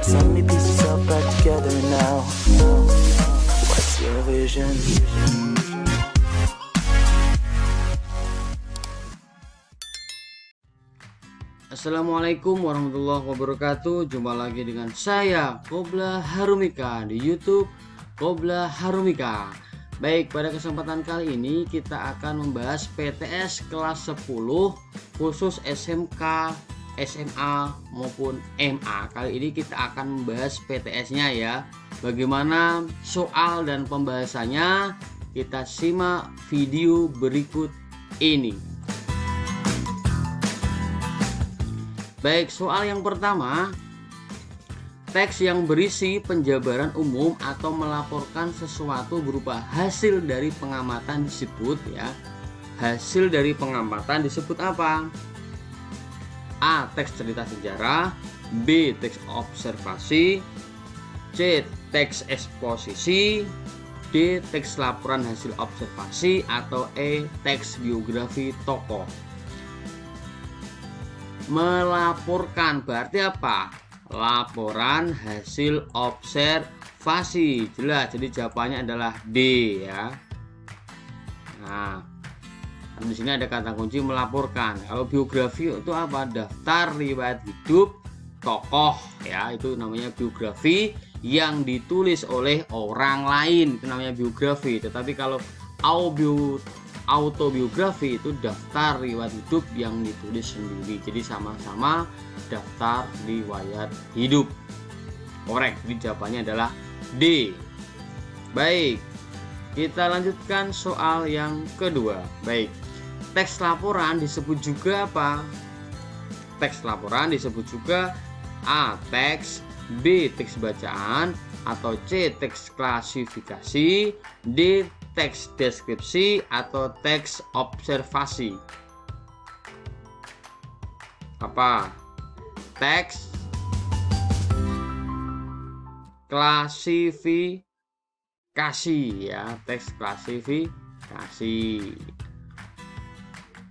So many pieces all back together now. What's your vision? Assalamualaikum warahmatullahi wabarakatuh. Jumpa lagi dengan saya Qobla Harumika di YouTube Qobla Harumika. Baik, pada kesempatan kali ini kita akan membahas PTS kelas 10 khusus SMK, SMA maupun MA. Kali ini kita akan membahas PTS-nya ya. Bagaimana soal dan pembahasannya, kita simak video berikut ini. Baik, soal yang pertama, teks yang berisi penjabaran umum atau melaporkan sesuatu berupa hasil dari pengamatan disebut ya. Hasil dari pengamatan disebut apa? A. Teks cerita sejarah, B. Teks observasi, C. Teks eksposisi, D. Teks laporan hasil observasi, atau E. Teks biografi tokoh. Melaporkan berarti apa? Laporan hasil observasi, jelas. Jadi jawabannya adalah D ya. Nah, di sini ada kata kunci melaporkan. Kalau biografi itu apa? Daftar riwayat hidup tokoh ya, itu namanya biografi yang ditulis oleh orang lain, itu namanya biografi. Tetapi kalau autobiografi itu daftar riwayat hidup yang ditulis sendiri. Jadi sama-sama daftar riwayat hidup. Korek, jadi jawabannya adalah D. Baik, kita lanjutkan soal yang kedua. Baik, teks laporan disebut juga apa? Teks laporan disebut juga A. Teks, B. Teks bacaan, atau C. Teks klasifikasi, D. Teks deskripsi, atau teks observasi. Apa? Teks klasifikasi ya, teks klasifikasi.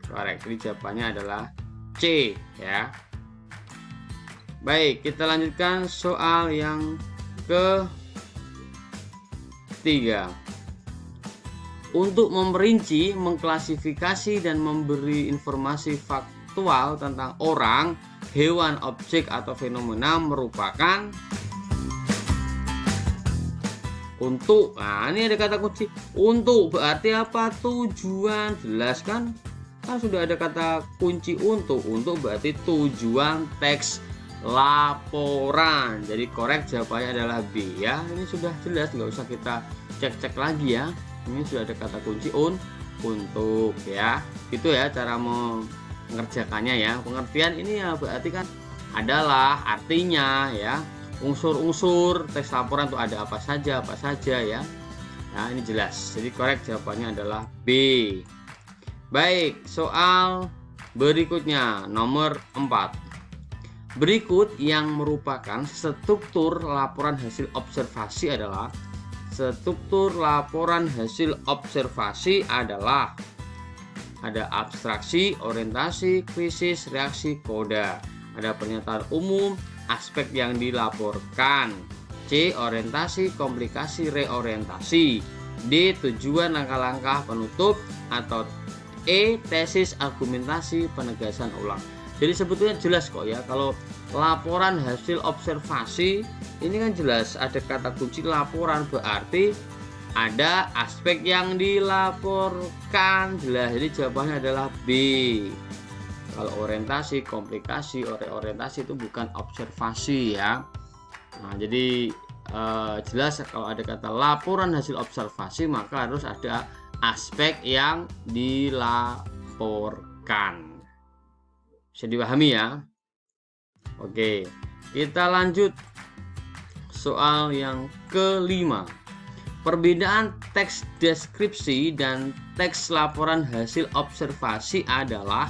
Korek, ini jawabannya adalah C ya. Baik, kita lanjutkan soal yang ketiga. Untuk memperinci, mengklasifikasi, dan memberi informasi faktual tentang orang, hewan, objek, atau fenomena merupakan untuk. Nah, ini ada kata kunci untuk, berarti apa? Tujuan, jelas kan? Kan sudah ada kata kunci untuk. Untuk berarti tujuan teks laporan. Jadi korek, jawabannya adalah B ya. Ini sudah jelas, nggak usah kita cek-cek lagi ya. Ini sudah ada kata kunci untuk ya. Gitu ya cara mengerjakannya ya. Pengertian ini ya berarti kan adalah, artinya ya. Unsur-unsur teks laporan itu ada apa saja ya. Nah, ini jelas. Jadi korek, jawabannya adalah B. Baik, soal berikutnya nomor 4. Berikut yang merupakan struktur laporan hasil observasi adalah. Struktur laporan hasil observasi adalah ada abstraksi, orientasi, krisis, reaksi, koda. Ada pernyataan umum, aspek yang dilaporkan. C. Orientasi, komplikasi, reorientasi. D. Tujuan, langkah-langkah penutup, atau E. Tesis, argumentasi, penegasan ulang. Jadi sebetulnya jelas kok ya, kalau laporan hasil observasi ini kan jelas ada kata kunci laporan, berarti ada aspek yang dilaporkan, jelas. Jadi jawabannya adalah B. Kalau orientasi, komplikasi, reorientasi itu bukan observasi ya. Nah, jadi jelas kalau ada kata laporan hasil observasi maka harus ada aspek yang dilaporkan. Bisa dipahami ya. Oke, kita lanjut soal yang kelima. Perbedaan teks deskripsi dan teks laporan hasil observasi adalah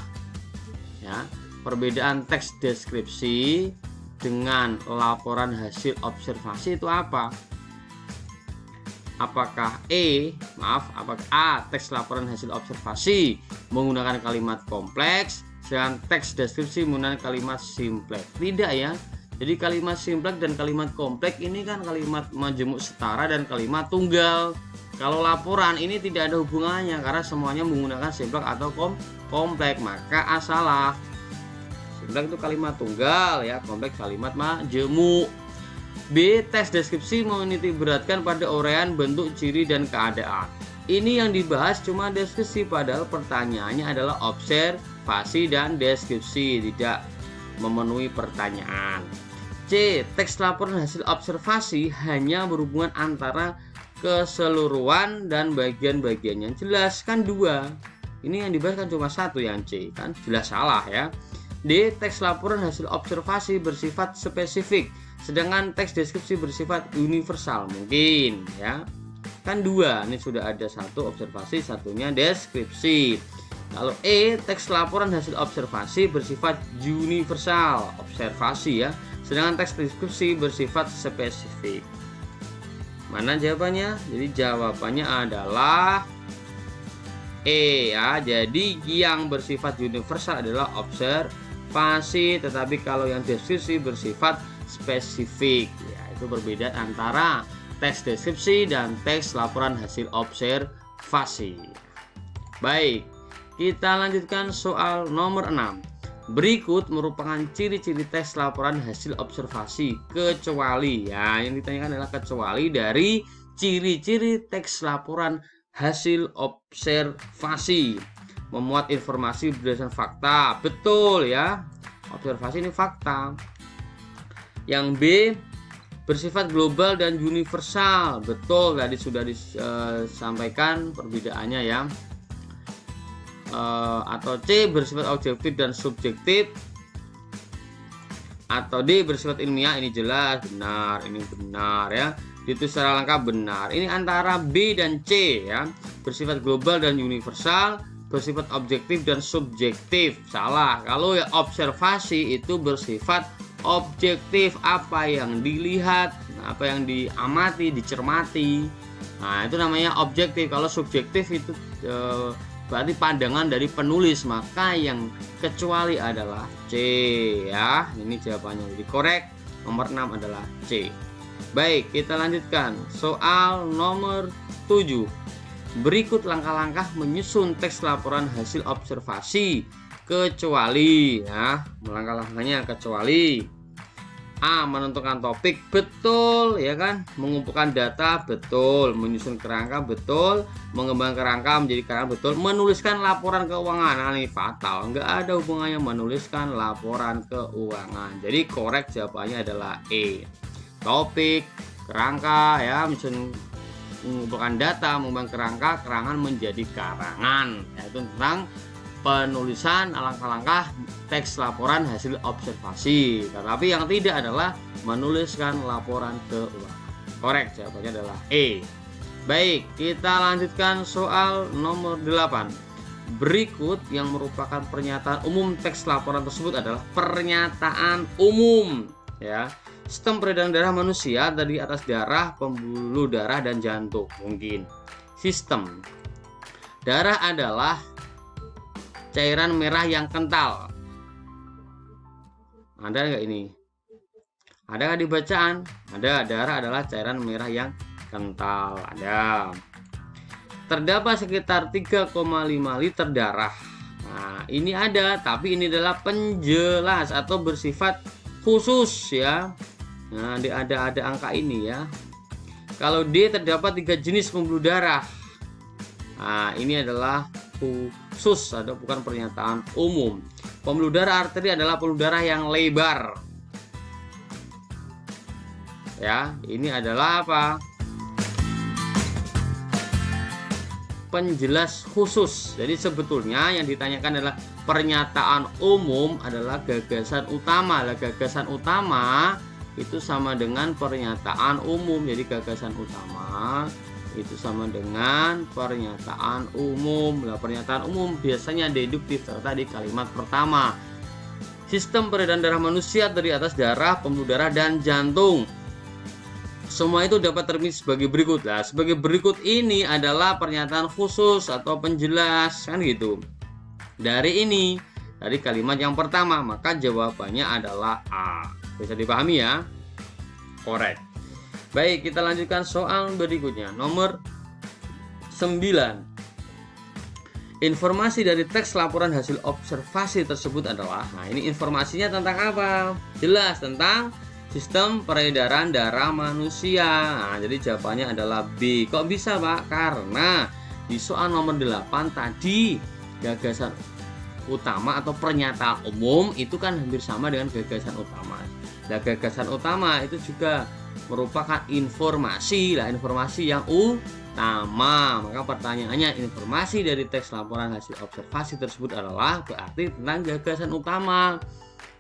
ya, perbedaan teks deskripsi dengan laporan hasil observasi itu apa? Apakah apakah A. Teks laporan hasil observasi menggunakan kalimat kompleks dan teks deskripsi menggunakan kalimat simple? Tidak ya. Jadi kalimat simpleks dan kalimat kompleks ini kan kalimat majemuk setara dan kalimat tunggal. Kalau laporan ini tidak ada hubungannya karena semuanya menggunakan simpleks atau kompleks, maka salah. Simpleks itu kalimat tunggal ya, kompleks kalimat majemuk. B. Teks deskripsi menitik beratkan pada uraian bentuk, ciri, dan keadaan. Ini yang dibahas cuma deskripsi, padahal pertanyaannya adalah observasi dan deskripsi, tidak memenuhi pertanyaan. C. Teks laporan hasil observasi hanya berhubungan antara keseluruhan dan bagian-bagian yang jelas, kan 2. Ini yang dibahas kan cuma 1, yang C kan jelas salah ya. D. Teks laporan hasil observasi bersifat spesifik, sedangkan teks deskripsi bersifat universal. Mungkin ya, kan 2. Ini sudah ada 1 observasi, satunya deskripsi. Kalau E, teks laporan hasil observasi bersifat universal, observasi ya, sedangkan teks deskripsi bersifat spesifik. Mana jawabannya? Jadi jawabannya adalah E ya. Jadi yang bersifat universal adalah observasi, tetapi kalau yang deskripsi bersifat spesifik ya. Itu perbedaan antara teks deskripsi dan teks laporan hasil observasi. Baik, kita lanjutkan soal nomor 6. Berikut merupakan ciri-ciri teks laporan hasil observasi kecuali, ya yang ditanyakan adalah kecuali dari ciri-ciri teks laporan hasil observasi. Memuat informasi berdasarkan fakta, betul ya, observasi ini fakta. Yang B, bersifat global dan universal, betul, tadi sudah disampaikan perbedaannya ya. Atau C, bersifat objektif dan subjektif. Atau D, bersifat ilmiah, ini jelas benar, ini benar ya, itu secara lengkap benar. Ini antara B dan C ya, bersifat global dan universal, bersifat objektif dan subjektif, salah. Kalau ya observasi itu bersifat objektif, apa yang dilihat, apa yang diamati, dicermati, nah itu namanya objektif. Kalau subjektif itu berarti pandangan dari penulis, maka yang kecuali adalah C ya. Ini jawabannya, jadi korek nomor 6 adalah C. Baik, kita lanjutkan soal nomor 7. Berikut langkah-langkah menyusun teks laporan hasil observasi kecuali ya. Langkah-langkahnya kecuali: A, menentukan topik, betul ya kan, mengumpulkan data, betul, menyusun kerangka, betul, mengembangkan kerangka menjadi kerangka, betul, menuliskan laporan keuangan. Nah, ini fatal, nggak ada hubungannya menuliskan laporan keuangan. Jadi korek jawabannya adalah E. Topik, kerangka ya, mengumpulkan data, mengembangkan kerangka, kerangan menjadi karangan, yaitu tentang penulisan langkah-langkah teks laporan hasil observasi. Tetapi yang tidak adalah menuliskan laporan keuangan. Korek jawabannya adalah E. Baik, kita lanjutkan soal nomor 8. Berikut yang merupakan pernyataan umum teks laporan tersebut adalah pernyataan umum ya. Sistem peredaran darah manusia dari atas darah, pembuluh darah, dan jantung. Mungkin sistem darah adalah cairan merah yang kental. Ada nggak ini? Ada nggak di bacaan? Ada. Darah adalah cairan merah yang kental. Ada. Terdapat sekitar 3,5 liter darah. Nah, ini ada, tapi ini adalah penjelas atau bersifat khusus ya. Nah, ada angka ini ya. Kalau D, terdapat 3 jenis pembuluh darah. Nah, ini adalah khusus, ada bukan pernyataan umum. Pembuluh darah arteri adalah pembuluh darah yang lebar. Ya, ini adalah apa? Penjelas khusus. Jadi sebetulnya yang ditanyakan adalah pernyataan umum adalah gagasan utama. Lah, gagasan utama itu sama dengan pernyataan umum. Jadi gagasan utama itu sama dengan pernyataan umum. Lah, pernyataan umum biasanya deduktif serta di kalimat pertama. Sistem peredaran darah manusia dari atas darah, pembuluh darah, dan jantung. Semua itu dapat terpilih sebagai berikut. Lah, sebagai berikut ini adalah pernyataan khusus atau penjelas kan gitu. Dari kalimat yang pertama, maka jawabannya adalah A. Bisa dipahami ya? Correct. Baik, kita lanjutkan soal berikutnya. Nomor 9. Informasi dari teks laporan hasil observasi tersebut adalah, nah ini informasinya tentang apa? Jelas tentang sistem peredaran darah manusia. Nah, jadi jawabannya adalah B. Kok bisa, Pak? Karena di soal nomor 8 tadi gagasan utama atau pernyataan umum itu kan hampir sama dengan gagasan utama. Nah, gagasan utama itu juga merupakan informasi yang utama. Maka pertanyaannya, informasi dari teks laporan hasil observasi tersebut adalah berarti tentang gagasan utama.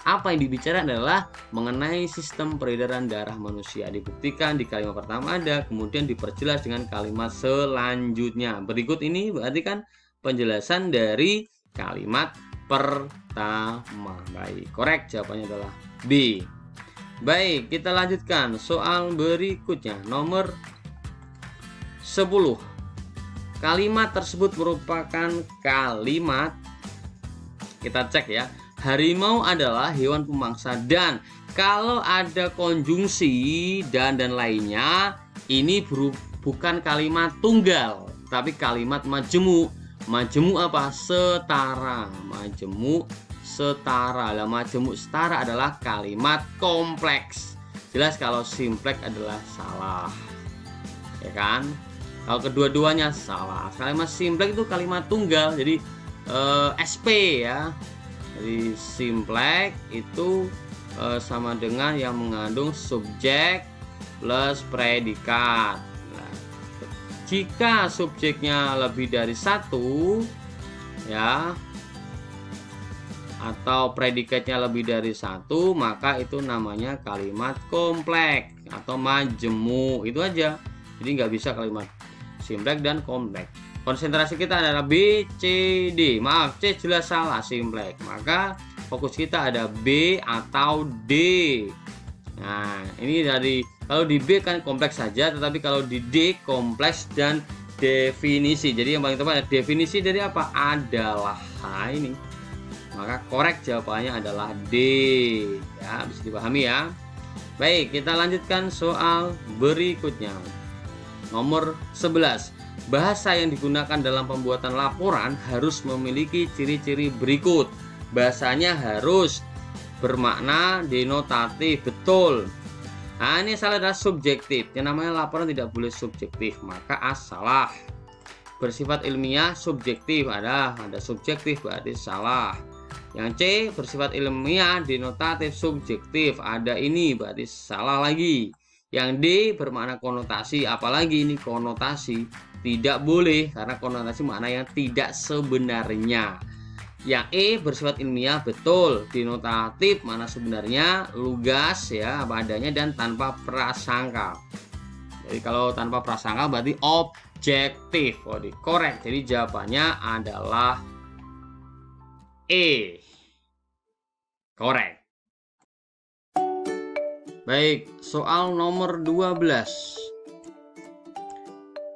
Apa yang dibicarakan adalah mengenai sistem peredaran darah manusia. Dibuktikan di kalimat pertama ada, kemudian diperjelas dengan kalimat selanjutnya. Berikut ini berarti kan penjelasan dari kalimat pertama. Baik, korek, jawabannya adalah B. Baik, kita lanjutkan soal berikutnya. Nomor 10. Kalimat tersebut merupakan kalimat, kita cek ya, harimau adalah hewan pemangsa, dan kalau ada konjungsi dan lainnya, ini bukan kalimat tunggal tapi kalimat majemuk. Majemuk apa? Setara. Majemuk setara. Lah, majemuk setara adalah kalimat kompleks. Jelas kalau simpleks adalah salah, ya kan? Kalau kedua-duanya salah. Kalimat simpleks itu kalimat tunggal, jadi SP ya. Jadi simpleks itu sama dengan yang mengandung subjek plus predikat. Nah, jika subjeknya lebih dari satu ya, atau predikatnya lebih dari satu, maka itu namanya kalimat kompleks atau majemuk. Itu aja. Jadi nggak bisa kalimat simpleks dan kompleks. Konsentrasi kita adalah B, C, D. Maaf, C jelas salah, simpleks. Maka fokus kita ada B atau D. Nah, ini dari, kalau di B kan kompleks saja, tetapi kalau di D kompleks dan definisi. Jadi yang paling tepat definisi dari apa? Adalah ini. Maka korek jawabannya adalah D. Ya, bisa dipahami ya. Baik, kita lanjutkan soal berikutnya. Nomor 11. Bahasa yang digunakan dalam pembuatan laporan harus memiliki ciri-ciri berikut. Bahasanya harus bermakna denotatif, betul. Nah, ini salah adalah subjektif. Yang namanya laporan tidak boleh subjektif, maka A salah. Bersifat ilmiah subjektif, ada subjektif berarti salah. Yang C bersifat ilmiah denotatif subjektif, ada ini berarti salah lagi. Yang D bermakna konotasi, apalagi ini konotasi, tidak boleh karena konotasi makna yang tidak sebenarnya. Yang E bersifat ilmiah, betul, denotatif mana sebenarnya, lugas ya apa adanya, dan tanpa prasangka. Jadi kalau tanpa prasangka berarti objektif. Oh, korek. Jadi jawabannya adalah E. Korek. Baik, soal nomor 12.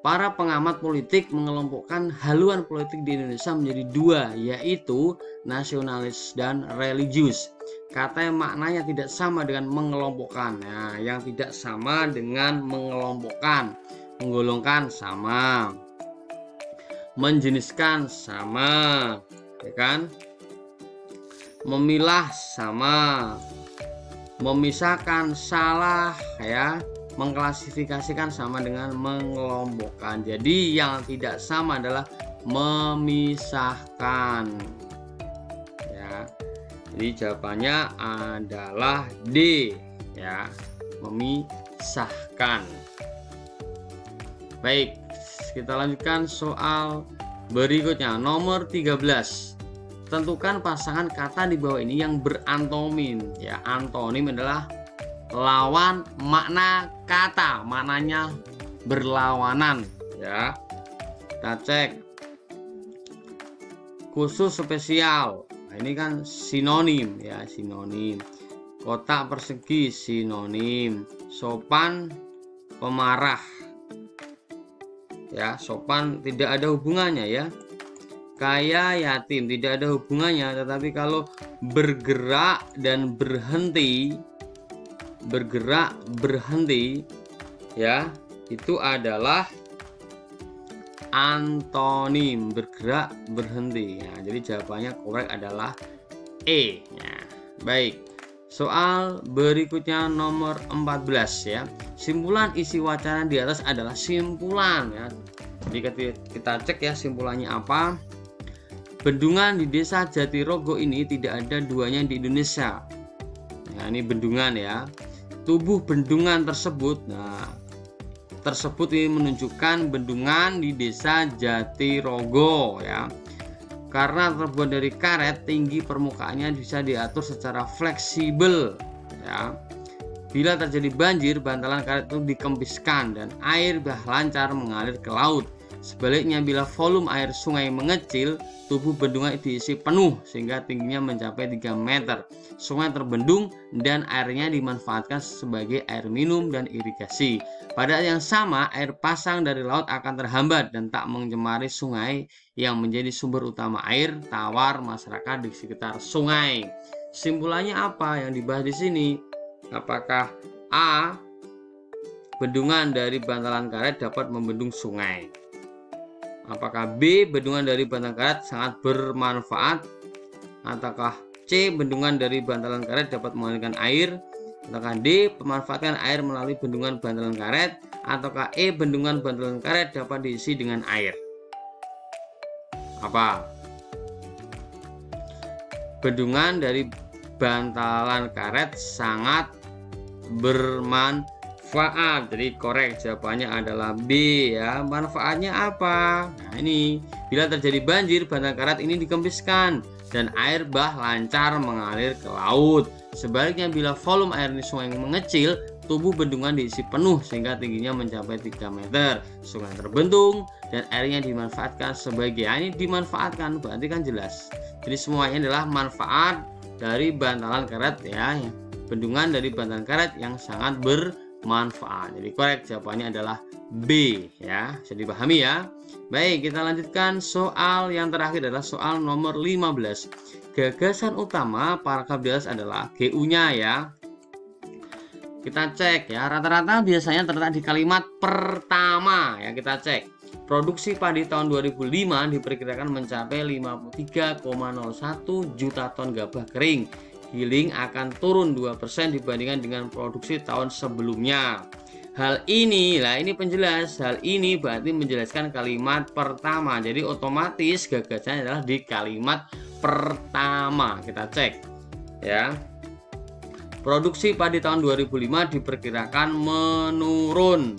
Para pengamat politik mengelompokkan haluan politik di Indonesia menjadi dua, yaitu nasionalis dan religius. Kata yang maknanya tidak sama dengan mengelompokkan. Nah, yang tidak sama dengan mengelompokkan, menggolongkan sama, menjeniskan sama, ya kan? Memilah sama, memisahkan salah ya, mengklasifikasikan sama dengan mengelompokkan. Jadi yang tidak sama adalah memisahkan ya. Jadi jawabannya adalah D ya, memisahkan. Baik, kita lanjutkan soal berikutnya. Nomor 13. Tentukan pasangan kata di bawah ini yang berantonim ya. Antonim adalah lawan makna kata, maknanya berlawanan ya. Kita cek khusus spesial. Nah, ini kan sinonim ya, sinonim. Kotak persegi sinonim. Sopan pemarah ya, sopan tidak ada hubungannya ya. Kaya yatim tidak ada hubungannya, tetapi kalau bergerak dan berhenti bergerak berhenti ya, itu adalah antonim bergerak berhenti ya. Jadi jawabannya korek adalah E ya. Baik, soal berikutnya nomor 14 ya. Simpulan isi wacana di atas adalah simpulan ya. Jadi kita cek ya simpulannya apa. Bendungan di desa Jatirogo ini tidak ada duanya di Indonesia. Nah, ini bendungan ya. Tubuh bendungan tersebut, nah tersebut ini menunjukkan bendungan di desa Jatirogo ya. Karena terbuat dari karet, tinggi permukaannya bisa diatur secara fleksibel ya. Bila terjadi banjir, bantalan karet itu dikempiskan dan air lancar mengalir ke laut. Sebaliknya, bila volume air sungai mengecil, tubuh bendungan diisi penuh sehingga tingginya mencapai 3 meter. Sungai terbendung dan airnya dimanfaatkan sebagai air minum dan irigasi. Pada yang sama, air pasang dari laut akan terhambat dan tak mencemari sungai yang menjadi sumber utama air tawar masyarakat di sekitar sungai. Simpulannya apa yang dibahas di sini? Apakah A, bendungan dari bantalan karet dapat membendung sungai? Apakah B, bendungan dari bantalan karet sangat bermanfaat? Ataukah C, bendungan dari bantalan karet dapat mengalirkan air? Ataukah D, pemanfaatan air melalui bendungan bantalan karet? Ataukah E, bendungan bantalan karet dapat diisi dengan air? Apa? Bendungan dari bantalan karet sangat bermanfaat. Jadi korek jawabannya adalah B ya. Manfaatnya apa? Nah ini, bila terjadi banjir, bantalan karet ini dikempiskan dan air lancar mengalir ke laut. Sebaliknya, bila volume air di sungai mengecil, tubuh bendungan diisi penuh sehingga tingginya mencapai 3 meter. Sungai terbendung dan airnya dimanfaatkan sebagai, ini dimanfaatkan berarti kan jelas. Jadi semuanya adalah manfaat dari bantalan karet ya. Bendungan dari bantalan karet yang sangat bermanfaat. Jadi korek jawabannya adalah B ya. Bisa dipahami ya. Baik, kita lanjutkan soal yang terakhir adalah soal nomor 15. Gagasan utama paragraf di atas adalah GU-nya ya. Kita cek ya, rata-rata biasanya terletak di kalimat pertama ya. Kita cek. Produksi padi tahun 2005 diperkirakan mencapai 53,01 juta ton gabah kering. Giling akan turun 2% dibandingkan dengan produksi tahun sebelumnya. Hal ini, ini penjelas. Hal ini berarti menjelaskan kalimat pertama. Jadi otomatis gagasannya adalah di kalimat pertama. Kita cek ya. Produksi padi tahun 2005 diperkirakan menurun.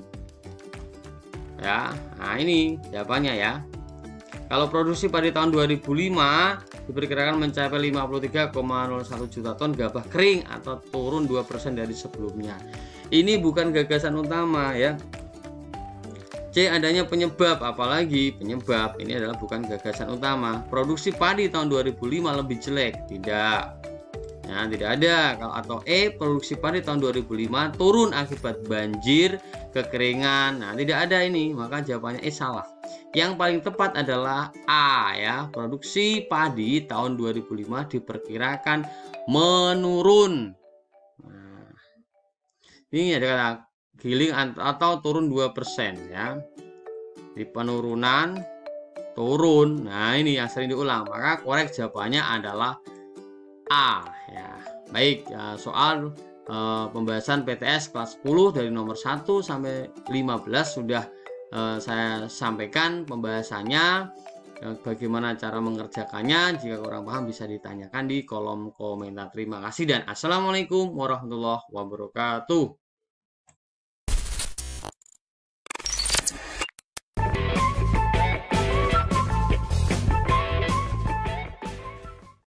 Ya. Nah, ini jawabannya ya. Kalau produksi padi tahun 2005 diperkirakan mencapai 53,01 juta ton gabah kering atau turun 2% dari sebelumnya. Ini bukan gagasan utama ya. C, adanya penyebab, apalagi penyebab ini adalah bukan gagasan utama. Produksi padi tahun 2005 lebih jelek, tidak. Nah, tidak ada. Atau E, produksi padi tahun 2005 turun akibat banjir, kekeringan. Nah, tidak ada ini, maka jawabannya E salah. Yang paling tepat adalah A ya. Produksi padi tahun 2005 diperkirakan menurun. Nah, ini ada kata giling atau turun 2% ya. Di penurunan, turun. Nah, ini yang sering diulang. Maka korek jawabannya adalah A ya. Baik, ya, soal pembahasan PTS kelas 10 dari nomor 1 sampai 15 sudah saya sampaikan pembahasannya. Bagaimana cara mengerjakannya, jika kurang paham bisa ditanyakan di kolom komentar. Terima kasih dan assalamualaikum warahmatullahi wabarakatuh.